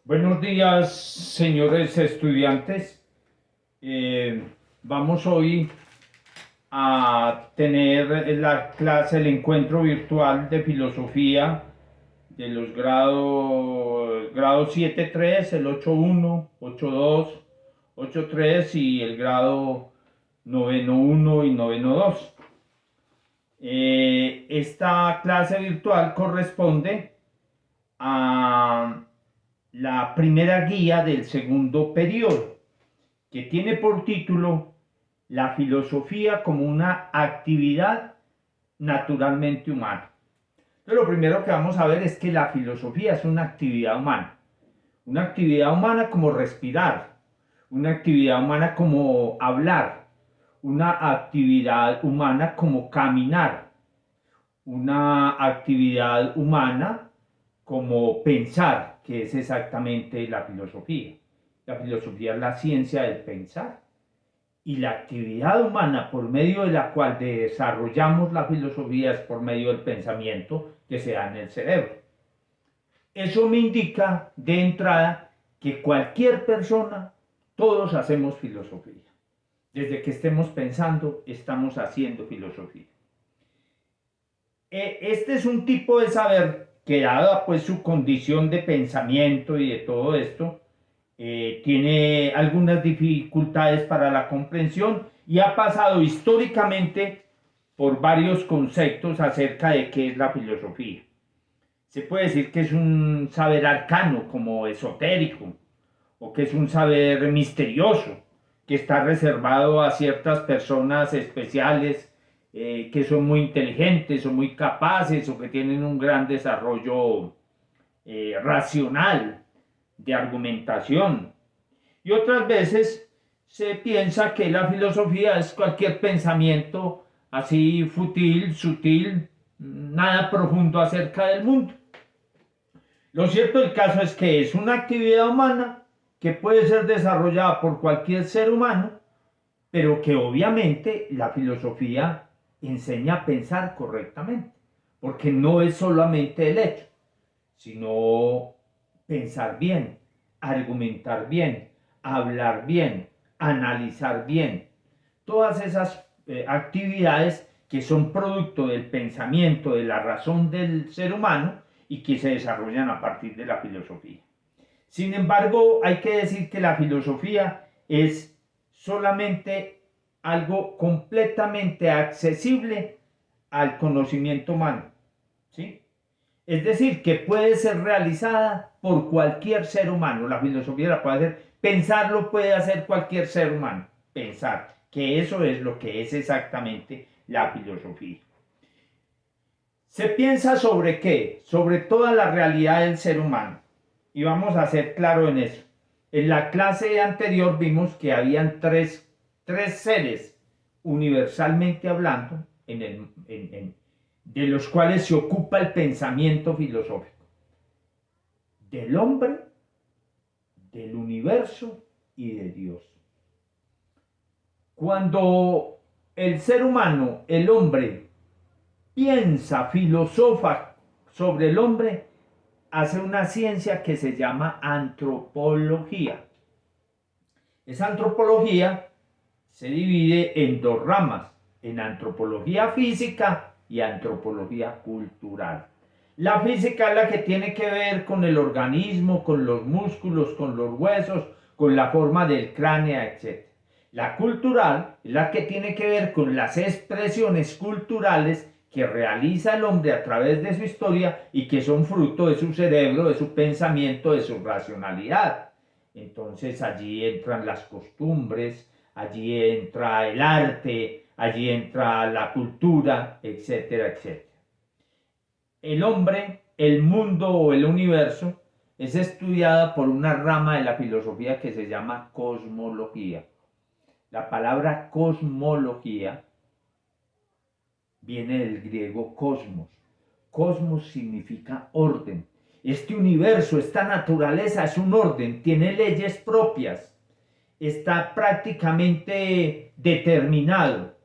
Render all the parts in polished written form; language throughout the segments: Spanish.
Buenos días, señores estudiantes. Vamos hoy a tener la clase, el encuentro virtual de filosofía de los grado 7.3, el 8.1, 8.2, 8.3 y el grado noveno 1 y noveno 2. Esta clase virtual corresponde a la primera guía del segundo periodo, que tiene por título La filosofía como una actividad naturalmente humana. Entonces, lo primero que vamos a ver es que la filosofía es una actividad humana como respirar, una actividad humana como hablar, una actividad humana como caminar, una actividad humana como pensar, que es exactamente la filosofía. La filosofía es la ciencia del pensar. Y la actividad humana por medio de la cual desarrollamos la filosofía es por medio del pensamiento que se da en el cerebro. Eso me indica de entrada que cualquier persona, todos hacemos filosofía. Desde que estemos pensando, estamos haciendo filosofía. Este es un tipo de saber que, dada pues su condición de pensamiento y de todo esto, tiene algunas dificultades para la comprensión y ha pasado históricamente por varios conceptos acerca de qué es la filosofía. Se puede decir que es un saber arcano, como esotérico, o que es un saber misterioso, que está reservado a ciertas personas especiales que son muy inteligentes o muy capaces o que tienen un gran desarrollo racional de argumentación. Y otras veces se piensa que la filosofía es cualquier pensamiento así fútil, sutil, nada profundo acerca del mundo. Lo cierto del caso es que es una actividad humana que puede ser desarrollada por cualquier ser humano, pero que obviamente la filosofía enseña a pensar correctamente, porque no es solamente el hecho, sino pensar bien, argumentar bien, hablar bien, analizar bien. Todas esas actividades que son producto del pensamiento, de la razón del ser humano y que se desarrollan a partir de la filosofía. Sin embargo, hay que decir que la filosofía es solamente algo completamente accesible al conocimiento humano, ¿sí? Es decir, que puede ser realizada por cualquier ser humano. La filosofía la puede hacer, pensarlo puede hacer cualquier ser humano, pensar, que eso es lo que es exactamente la filosofía. ¿Se piensa sobre qué? Sobre toda la realidad del ser humano. Y vamos a ser claros en eso. En la clase anterior vimos que habían tres seres, universalmente hablando, de los cuales se ocupa el pensamiento filosófico. Del hombre, del universo y de Dios. Cuando el ser humano, el hombre, piensa, filosofa sobre el hombre, hace una ciencia que se llama antropología. Esa antropología se divide en dos ramas, en antropología física y antropología cultural. La física es la que tiene que ver con el organismo, con los músculos, con los huesos, con la forma del cráneo, etc. La cultural es la que tiene que ver con las expresiones culturales que realiza el hombre a través de su historia y que son fruto de su cerebro, de su pensamiento, de su racionalidad. Entonces allí entran las costumbres, allí entra el arte, allí entra la cultura, etcétera, etcétera. El hombre, el mundo o el universo es estudiada por una rama de la filosofía que se llama cosmología. La palabra cosmología viene del griego cosmos. Cosmos significa orden. Este universo, esta naturaleza es un orden, tiene leyes propias, está prácticamente determinado,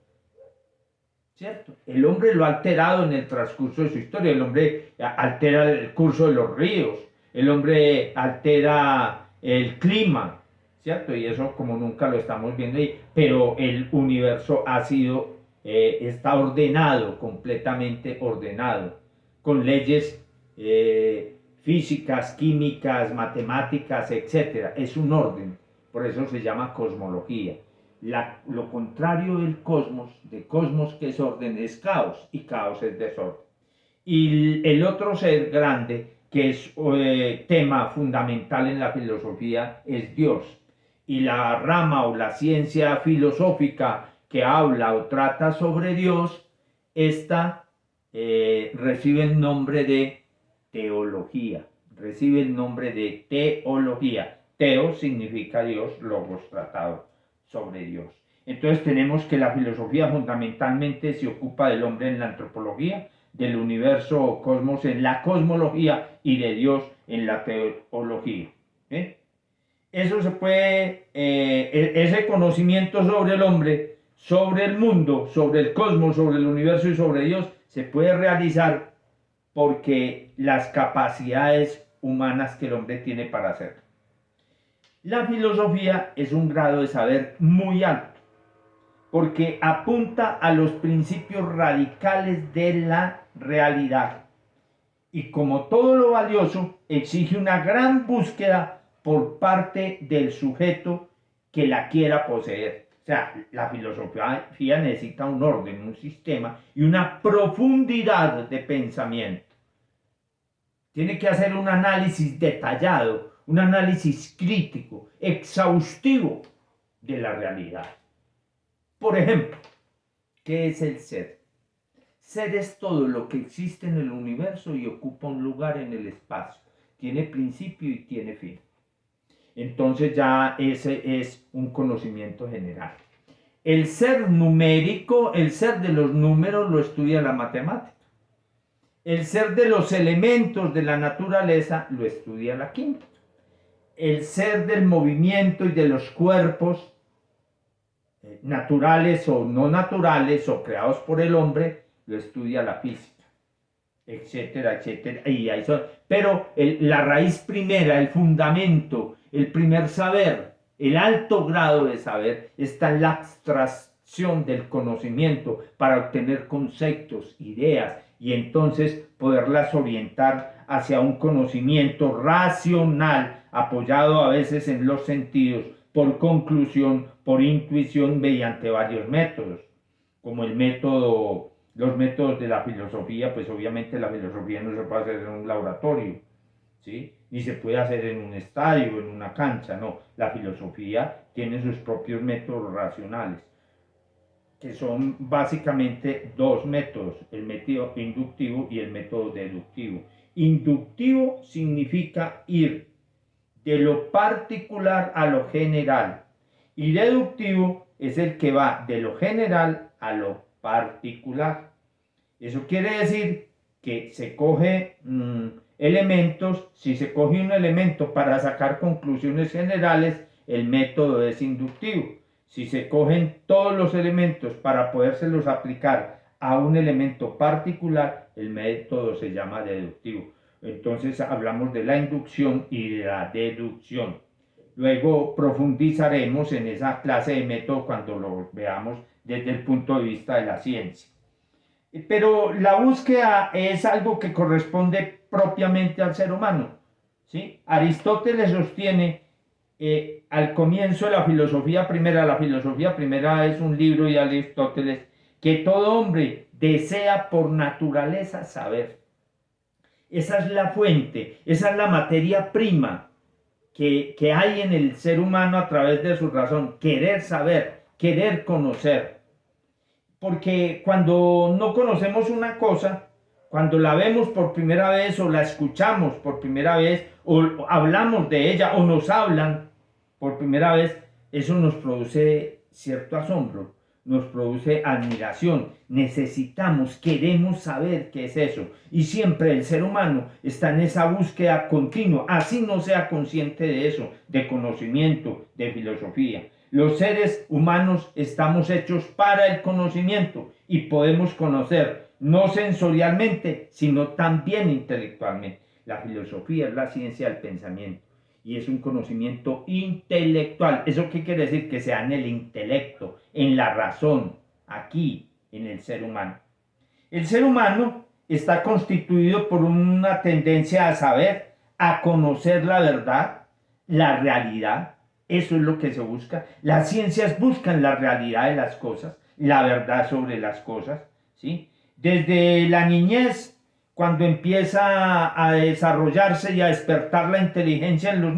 ¿cierto? El hombre lo ha alterado en el transcurso de su historia. El hombre altera el curso de los ríos, el hombre altera el clima, ¿cierto? Y eso como nunca lo estamos viendo ahí, pero el universo está ordenado, completamente ordenado, con leyes físicas, químicas, matemáticas, etcétera. Es un orden, por eso se llama cosmología. Lo contrario del cosmos, de cosmos que es orden, es caos, y caos es desorden. Y el otro ser grande, que es tema fundamental en la filosofía, es Dios. Y la rama o la ciencia filosófica que habla o trata sobre Dios, esta recibe el nombre de teología. Recibe el nombre de teología. Teo significa Dios, logos tratado sobre Dios. Entonces tenemos que la filosofía fundamentalmente se ocupa del hombre en la antropología, del universo o cosmos en la cosmología y de Dios en la teología. Eso se puede, ese conocimiento sobre el hombre, sobre el mundo, sobre el cosmos, sobre el universo y sobre Dios, se puede realizar porque las capacidades humanas que el hombre tiene para hacerlo. La filosofía es un grado de saber muy alto, porque apunta a los principios radicales de la realidad. Y como todo lo valioso, exige una gran búsqueda por parte del sujeto que la quiera poseer. O sea, la filosofía necesita un orden, un sistema y una profundidad de pensamiento. Tiene que hacer un análisis detallado, un análisis crítico, exhaustivo de la realidad. Por ejemplo, ¿qué es el ser? Ser es todo lo que existe en el universo y ocupa un lugar en el espacio. Tiene principio y tiene fin. Entonces ya ese es un conocimiento general. El ser numérico, el ser de los números lo estudia la matemática. El ser de los elementos de la naturaleza lo estudia la química. El ser del movimiento y de los cuerpos naturales o no naturales o creados por el hombre lo estudia la física, etcétera, etcétera. Y ahí son. Pero la raíz primera, el fundamento, el primer saber, el alto grado de saber está en la abstracción del conocimiento para obtener conceptos, ideas y entonces poderlas orientar hacia un conocimiento racional apoyado a veces en los sentidos, por conclusión, por intuición, mediante varios métodos, como los métodos de la filosofía. Pues obviamente la filosofía no se puede hacer en un laboratorio, ¿sí? Ni se puede hacer en un estadio, en una cancha, no. La filosofía tiene sus propios métodos racionales, que son básicamente dos métodos, el método inductivo y el método deductivo. Inductivo significa ir de lo particular a lo general, y deductivo es el que va de lo general a lo particular. Eso quiere decir que se coge elementos. Si se coge un elemento para sacar conclusiones generales, el método es inductivo. Si se cogen todos los elementos para podérselos aplicar a un elemento particular, el método se llama deductivo. Entonces hablamos de la inducción y de la deducción. Luego profundizaremos en esa clase de método cuando lo veamos desde el punto de vista de la ciencia. Pero la búsqueda es algo que corresponde propiamente al ser humano, ¿sí? Aristóteles sostiene al comienzo de la filosofía primera es un libro de Aristóteles, que todo hombre desea por naturaleza saber. Esa es la fuente, esa es la materia prima que hay en el ser humano a través de su razón, querer saber, querer conocer. Porque cuando no conocemos una cosa, cuando la vemos por primera vez o la escuchamos por primera vez o hablamos de ella o nos hablan por primera vez, eso nos produce cierto asombro, nos produce admiración. Necesitamos, queremos saber qué es eso. Y siempre el ser humano está en esa búsqueda continua, así no sea consciente de eso, de conocimiento, de filosofía. Los seres humanos estamos hechos para el conocimiento y podemos conocer no sensorialmente, sino también intelectualmente. La filosofía es la ciencia del pensamiento y es un conocimiento intelectual. ¿Eso qué quiere decir? Que sea en el intelecto, en la razón, aquí, en el ser humano. El ser humano está constituido por una tendencia a saber, a conocer la verdad, la realidad. Eso es lo que se busca. Las ciencias buscan la realidad de las cosas, la verdad sobre las cosas, ¿sí? Desde la niñez, cuando empieza a desarrollarse y a despertar la inteligencia en los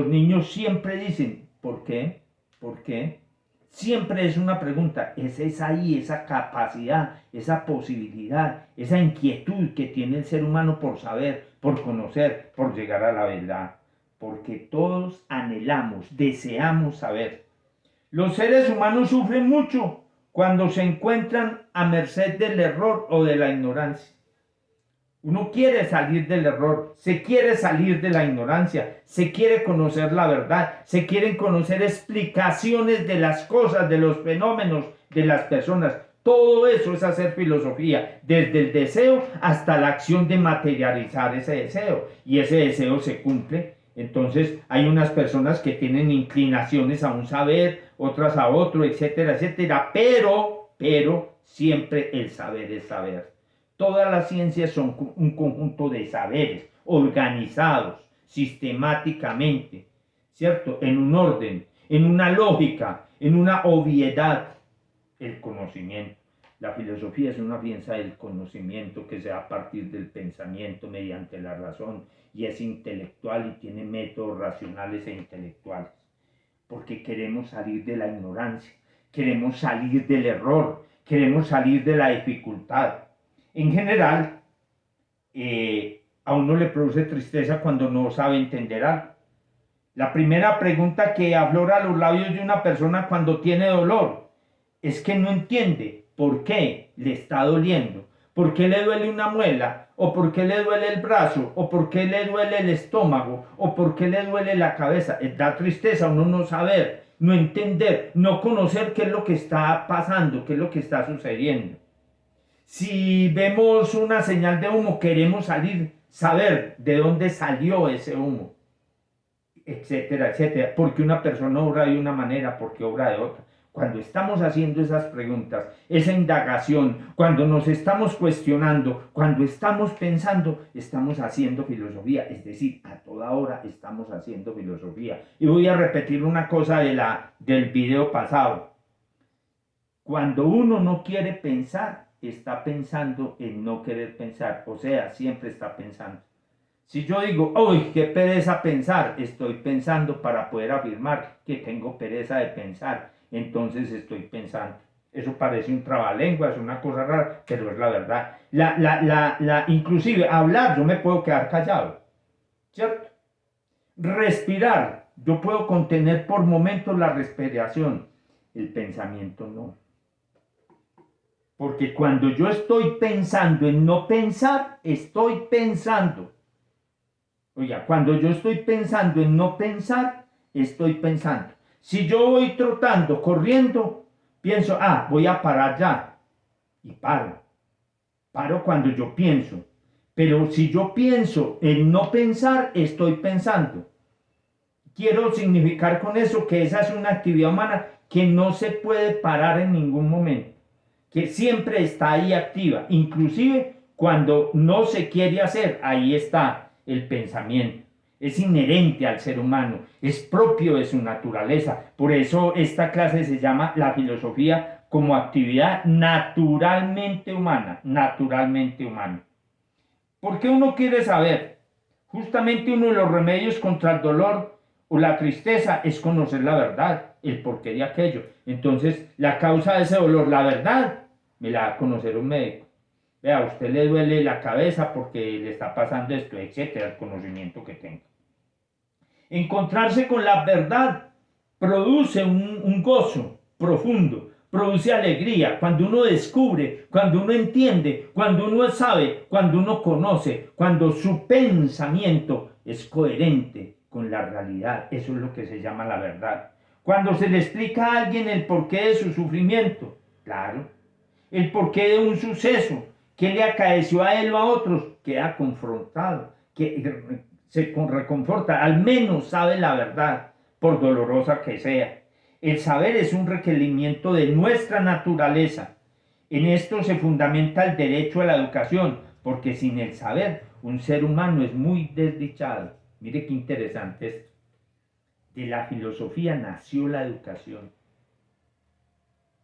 niños siempre dicen, ¿por qué? ¿Por qué? Siempre es una pregunta, es ahí esa capacidad, esa posibilidad, esa inquietud que tiene el ser humano por saber, por conocer, por llegar a la verdad. Porque todos anhelamos, deseamos saber. Los seres humanos sufren mucho cuando se encuentran a merced del error o de la ignorancia. Uno quiere salir del error, se quiere salir de la ignorancia, se quiere conocer la verdad, se quieren conocer explicaciones de las cosas, de los fenómenos, de las personas. Todo eso es hacer filosofía, desde el deseo hasta la acción de materializar ese deseo. Y ese deseo se cumple. Entonces hay unas personas que tienen inclinaciones a un saber, otras a otro, etcétera, etcétera. Pero siempre el saber es saber. Todas las ciencias son un conjunto de saberes organizados sistemáticamente, ¿cierto? En un orden, en una lógica, en una obviedad. El conocimiento. La filosofía es una ciencia del conocimiento que se da a partir del pensamiento mediante la razón y es intelectual y tiene métodos racionales e intelectuales. Porque queremos salir de la ignorancia, queremos salir del error, queremos salir de la dificultad. En general, a uno le produce tristeza cuando no sabe entender algo. La primera pregunta que aflora a los labios de una persona cuando tiene dolor es que no entiende por qué le está doliendo, por qué le duele una muela, o por qué le duele el brazo, o por qué le duele el estómago, o por qué le duele la cabeza. Da tristeza uno no saber, no entender, no conocer qué es lo que está pasando, qué es lo que está sucediendo. Si vemos una señal de humo, queremos saber de dónde salió ese humo, etcétera, etcétera. Porque una persona obra de una manera, porque obra de otra. Cuando estamos haciendo esas preguntas, esa indagación, cuando nos estamos cuestionando, cuando estamos pensando, estamos haciendo filosofía. Es decir, a toda hora estamos haciendo filosofía. Y voy a repetir una cosa del video pasado. Cuando uno no quiere pensar, está pensando en no querer pensar, o sea, siempre está pensando. Si yo digo, uy, qué pereza pensar, estoy pensando para poder afirmar que tengo pereza de pensar, entonces estoy pensando. Eso parece un trabalenguas, una cosa rara, pero es la verdad. Inclusive hablar, yo me puedo quedar callado, ¿cierto? Respirar, yo puedo contener por momentos la respiración, el pensamiento no. Porque cuando yo estoy pensando en no pensar, estoy pensando. Oiga, cuando yo estoy pensando en no pensar, estoy pensando. Si yo voy trotando, corriendo, pienso, voy a parar ya. Y paro. Paro cuando yo pienso. Pero si yo pienso en no pensar, estoy pensando. Quiero significar con eso que esa es una actividad humana que no se puede parar en ningún momento. Que siempre está ahí activa, inclusive cuando no se quiere hacer, ahí está el pensamiento. Es inherente al ser humano, es propio de su naturaleza. Por eso esta clase se llama la filosofía como actividad naturalmente humana, naturalmente humana. ¿Por qué uno quiere saber? Justamente uno de los remedios contra el dolor o la tristeza es conocer la verdad, el porqué de aquello. Entonces, la causa de ese dolor, la verdad, me la va a conocer un médico. Vea, a usted le duele la cabeza porque le está pasando esto, etcétera, el conocimiento que tenga. Encontrarse con la verdad produce un gozo profundo, produce alegría cuando uno descubre, cuando uno entiende, cuando uno sabe, cuando uno conoce, cuando su pensamiento es coherente con la realidad. Eso es lo que se llama la verdad. Cuando se le explica a alguien el porqué de su sufrimiento, claro, el porqué de un suceso ¿Qué le acaeció a él o a otros? Queda confrontado, que se reconforta, al menos sabe la verdad, por dolorosa que sea. El saber es un requerimiento de nuestra naturaleza. En esto se fundamenta el derecho a la educación, porque sin el saber, un ser humano es muy desdichado. Mire qué interesante esto. De la filosofía nació la educación.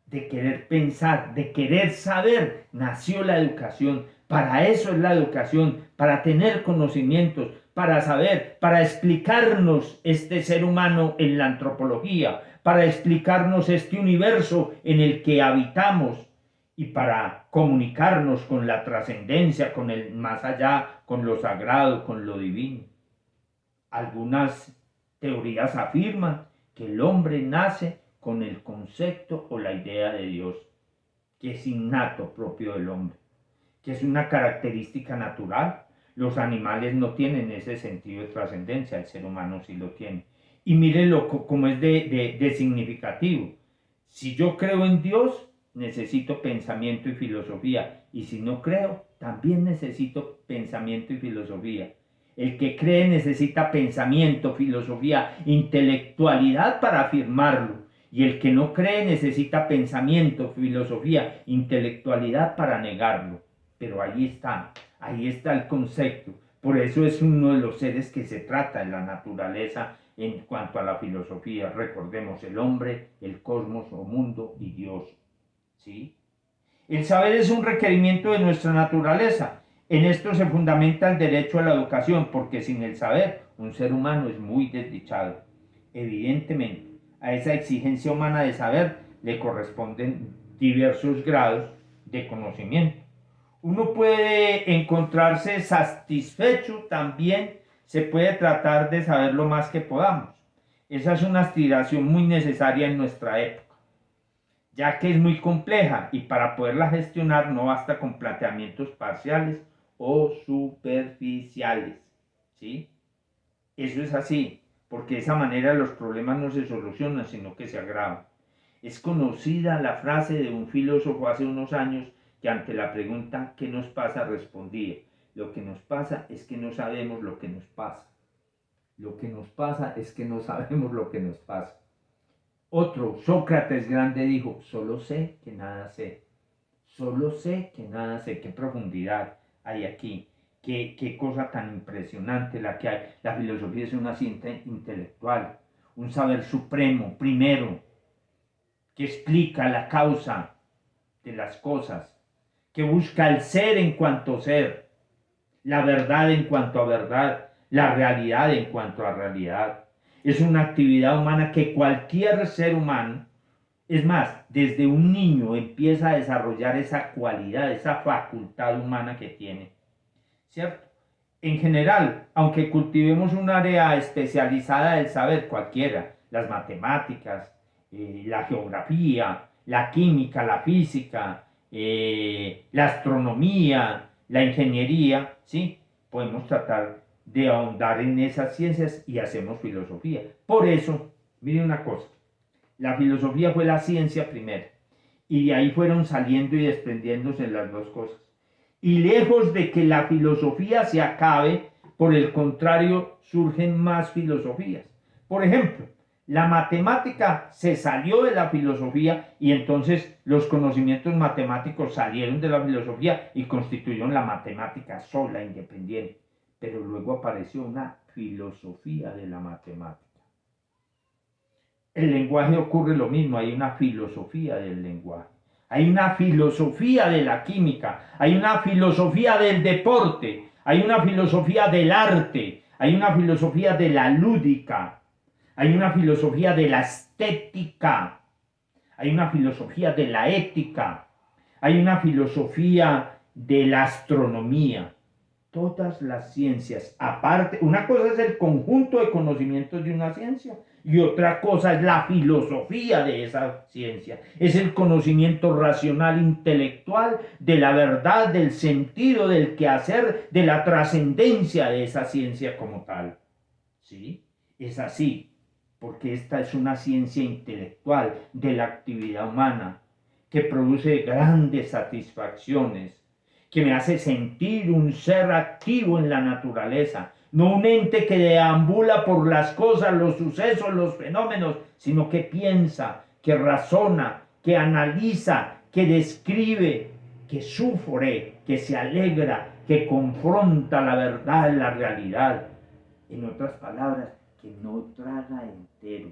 De querer pensar, de querer saber, nació la educación. Para eso es la educación, para tener conocimientos, para saber, para explicarnos este ser humano en la antropología, para explicarnos este universo en el que habitamos y para comunicarnos con la trascendencia, con el más allá, con lo sagrado, con lo divino. Algunas teorías afirman que el hombre nace con el concepto o la idea de Dios, que es innato propio del hombre, que es una característica natural. Los animales no tienen ese sentido de trascendencia, el ser humano sí lo tiene. Y mírenlo como es de significativo. Si yo creo en Dios, necesito pensamiento y filosofía. Y si no creo, también necesito pensamiento y filosofía. El que cree necesita pensamiento, filosofía, intelectualidad para afirmarlo. Y el que no cree necesita pensamiento, filosofía, intelectualidad para negarlo. Pero ahí está el concepto. Por eso es uno de los seres que se trata en la naturaleza en cuanto a la filosofía. Recordemos el hombre, el cosmos o mundo y Dios. ¿Sí? El saber es un requerimiento de nuestra naturaleza. En esto se fundamenta el derecho a la educación, porque sin el saber, un ser humano es muy desdichado. Evidentemente, a esa exigencia humana de saber le corresponden diversos grados de conocimiento. Uno puede encontrarse satisfecho, también se puede tratar de saber lo más que podamos. Esa es una aspiración muy necesaria en nuestra época, ya que es muy compleja y para poderla gestionar no basta con planteamientos parciales o superficiales. ¿Sí? Eso es así, porque de esa manera los problemas no se solucionan, sino que se agravan. Es conocida la frase de un filósofo hace unos años que ante la pregunta ¿qué nos pasa? Respondía: lo que nos pasa es que no sabemos lo que nos pasa. Lo que nos pasa es que no sabemos lo que nos pasa. Otro, Sócrates grande, dijo: solo sé que nada sé. Solo sé que nada sé. Qué profundidad hay aquí. Qué cosa tan impresionante la que hay. La filosofía es una ciencia intelectual, un saber supremo, primero, que explica la causa de las cosas, que busca el ser en cuanto ser, la verdad en cuanto a verdad, la realidad en cuanto a realidad. Es una actividad humana que cualquier ser humano, es más, desde un niño empieza a desarrollar esa cualidad, esa facultad humana que tiene, ¿cierto? En general, aunque cultivemos un área especializada del saber, cualquiera, las matemáticas, la geografía, la química, la física, la astronomía, la ingeniería, ¿sí? Podemos tratar de ahondar en esas ciencias y hacemos filosofía. Por eso, mire una cosa, la filosofía fue la ciencia primero y de ahí fueron saliendo y desprendiéndose las dos cosas. Y lejos de que la filosofía se acabe, por el contrario, surgen más filosofías. Por ejemplo, la matemática se salió de la filosofía y entonces los conocimientos matemáticos salieron de la filosofía y constituyeron la matemática sola, independiente. Pero luego apareció una filosofía de la matemática. El lenguaje ocurre lo mismo, hay una filosofía del lenguaje. Hay una filosofía de la química, hay una filosofía del deporte, hay una filosofía del arte, hay una filosofía de la lúdica, hay una filosofía de la estética, hay una filosofía de la ética, hay una filosofía de la astronomía. Todas las ciencias, aparte, una cosa es el conjunto de conocimientos de una ciencia y otra cosa es la filosofía de esa ciencia. Es el conocimiento racional, intelectual de la verdad, del sentido, del quehacer, de la trascendencia de esa ciencia como tal. ¿Sí? Es así, porque esta es una ciencia intelectual de la actividad humana que produce grandes satisfacciones, que me hace sentir un ser activo en la naturaleza, no un ente que deambula por las cosas, los sucesos, los fenómenos, sino que piensa, que razona, que analiza, que describe, que sufre, que se alegra, que confronta la verdad, la realidad. En otras palabras, que no traga entero,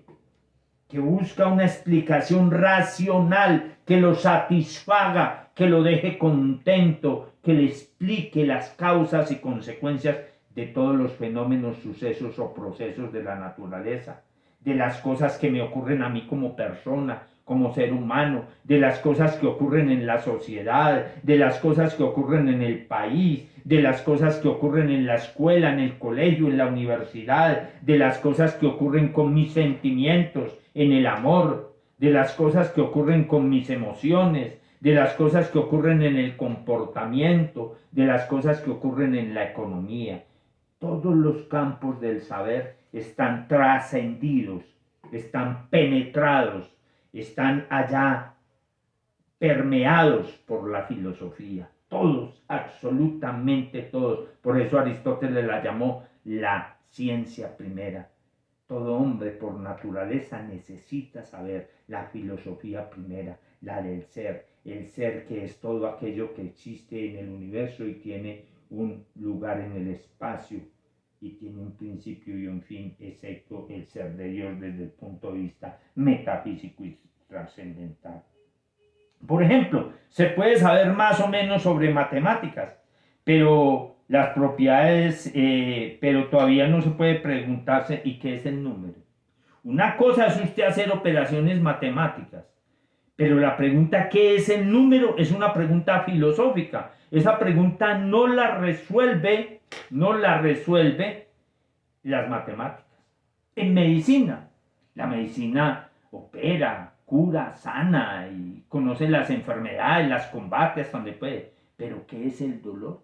que busca una explicación racional que lo satisfaga, que lo deje contento, que le explique las causas y consecuencias de todos los fenómenos, sucesos o procesos de la naturaleza, de las cosas que me ocurren a mí como persona, como ser humano, de las cosas que ocurren en la sociedad, de las cosas que ocurren en el país, de las cosas que ocurren en la escuela, en el colegio, en la universidad, de las cosas que ocurren con mis sentimientos, en el amor, de las cosas que ocurren con mis emociones, de las cosas que ocurren en el comportamiento, de las cosas que ocurren en la economía. Todos los campos del saber están trascendidos, están penetrados, están allá permeados por la filosofía. Todos, absolutamente todos. Por eso Aristóteles la llamó la ciencia primera. Todo hombre por naturaleza necesita saber la filosofía primera, la del ser, el ser que es todo aquello que existe en el universo y tiene un lugar en el espacio y tiene un principio y un fin, excepto el ser de Dios desde el punto de vista metafísico y trascendental. Por ejemplo, se puede saber más o menos sobre matemáticas, pero las propiedades, pero todavía no se puede preguntarse ¿y qué es el número? Una cosa es usted hacer operaciones matemáticas, pero la pregunta ¿qué es el número? Es una pregunta filosófica. Esa pregunta no la resuelve las matemáticas. En medicina, la medicina opera, cura, sana y conoce las enfermedades, las combate hasta donde puede. Pero ¿qué es el dolor?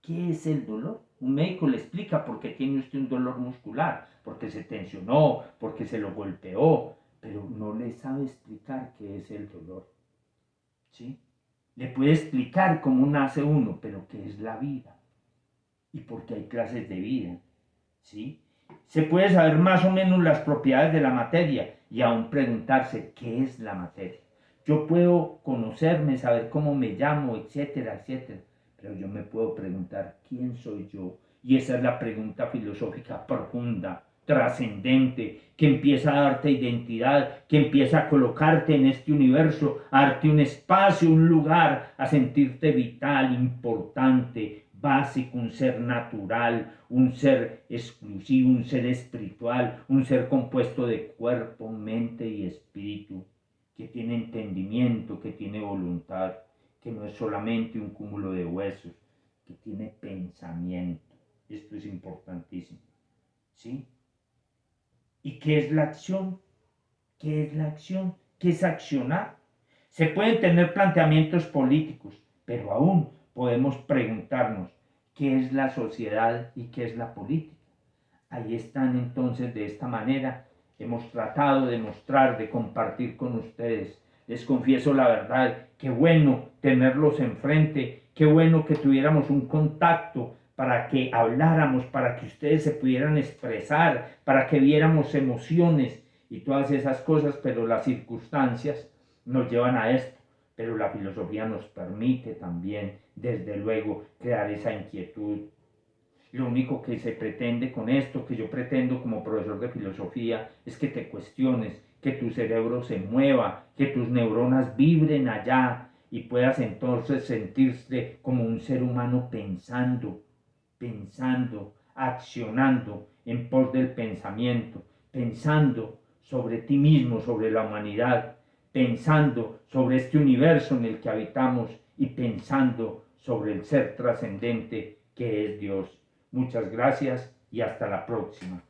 ¿Qué es el dolor? Un médico le explica por qué tiene usted un dolor muscular, porque se tensionó, porque se lo golpeó, pero no le sabe explicar qué es el dolor. ¿Sí? Le puede explicar cómo nace uno, pero qué es la vida y por qué hay clases de vida. ¿Sí? Se puede saber más o menos las propiedades de la materia y aún preguntarse qué es la materia. Yo puedo conocerme, saber cómo me llamo, etcétera, etcétera, pero yo me puedo preguntar quién soy yo. Y esa es la pregunta filosófica profunda, trascendente, que empieza a darte identidad, que empieza a colocarte en este universo, a darte un espacio, un lugar, a sentirte vital, importante, básico, un ser natural, un ser exclusivo, un ser espiritual, un ser compuesto de cuerpo, mente y espíritu, que tiene entendimiento, que tiene voluntad, que no es solamente un cúmulo de huesos, que tiene pensamiento. Esto es importantísimo. ¿Sí? ¿Y qué es la acción? ¿Qué es la acción? ¿Qué es accionar? Se pueden tener planteamientos políticos, pero aún podemos preguntarnos qué es la sociedad y qué es la política. Ahí están entonces, de esta manera hemos tratado de mostrar, de compartir con ustedes. Les confieso la verdad, qué bueno tenerlos enfrente, qué bueno que tuviéramos un contacto para que habláramos, para que ustedes se pudieran expresar, para que viéramos emociones y todas esas cosas, pero las circunstancias nos llevan a esto. Pero la filosofía nos permite también, desde luego, crear esa inquietud. Lo único que se pretende con esto, que yo pretendo como profesor de filosofía, es que te cuestiones, que tu cerebro se mueva, que tus neuronas vibren allá y puedas entonces sentirte como un ser humano pensando, accionando en pos del pensamiento, pensando sobre ti mismo, sobre la humanidad, pensando sobre este universo en el que habitamos y pensando sobre el ser trascendente que es Dios. Muchas gracias y hasta la próxima.